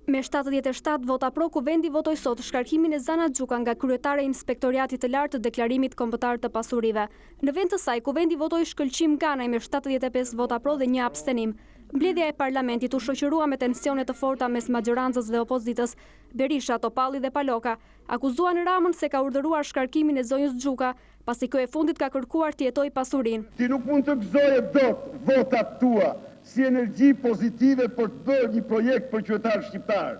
Me 77 vota pro, Kuvendi votoi sot shkarkimin e Zana Xhuka nga kryetare e Inspektoriatit të Lartë të Deklarimit Kombëtar të Pasurive. Në vend të saj, Kuvendi votoi shkëlqim Ganaj me 75 vota pro dhe 1 abstenim. Mbledhja e parlamentit u shoqërua me tensione të forta mes maggjorancës dhe opozitës. Berisha, Topalli dhe Paloka akuzuan Ramën se ka urdhëruar shkarkimin e zonjës Xhuka, pasi kjo e fundit ka kërkuar të jetojë pasurinë. Ti nuk mund të gëzoje dot votat tua si energji pozitive për të bërë një projekt për qytetarë shqiptar,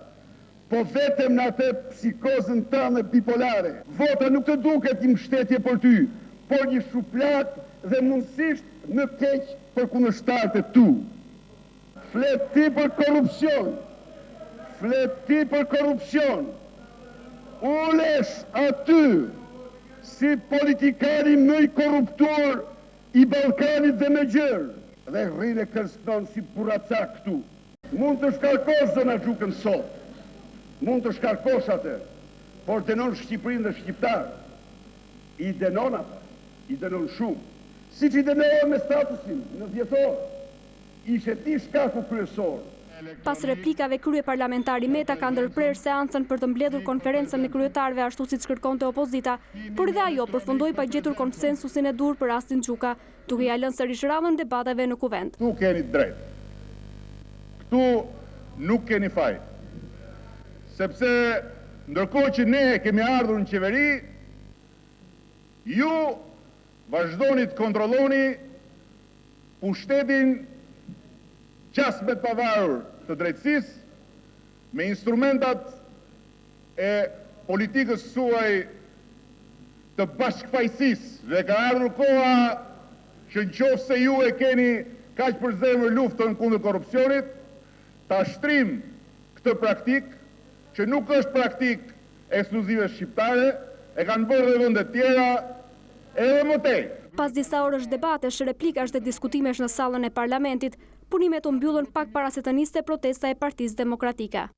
po vetëm në atë psikozën tënde bipolare. Vota nuk të duket një mbështetje për ty, por një shuplak dhe mundësisht në keq për kundërshtarët e tu. Flet ti për korrupsion, flet ti për korrupsion, ulesh aty si politikari më i korruptuar i Ballkanit dhe me gjërë, dhe rrinë e kërcënon si burraca këtu. Mund të shkarkosh Zana Xhukën sot, mund të shkarkosh atë, por dënon Shqipërinë dhe shqiptar. I dënon ata, i dënon shumë. Siç i dënon me statusin në vjetor, ishe ti shkaku kryesor. Pas replikave, kryeparlamentari Meta ka ndërprer seancën për të mbledhur konferencën e kryetarëve ashtu siç kërkonte opozita, por dhe ajo përfundoi pa gjetur konsensusin e dur për rastin Xhuka, duke ia lënë sërish Ramën debateve në Kuvend. Këtu keni drejt. Këtu nuk keni faj. Sepse ndërkohë që ne kemi ardhur në qeveri, ju vazhdoni të kontrolloni pushtetin qasme të pavarur të drejtësisë me instrumentat e politikës suaj të bashkëfajsisë, dhe ka ardhur koha që nëse ju e keni kaq për zemër luftën kundër korrupsionit, ta shtrim këtë praktik që nuk është praktik ekskluzive shqiptare, e kanë bërë dhe vende tjera edhe më tej. Pas disa orësh debatesh, replikash dhe diskutimesh në sallën e parlamentit, punimet u mbyllën pak para se të niste protesta e Partisë Demokratike.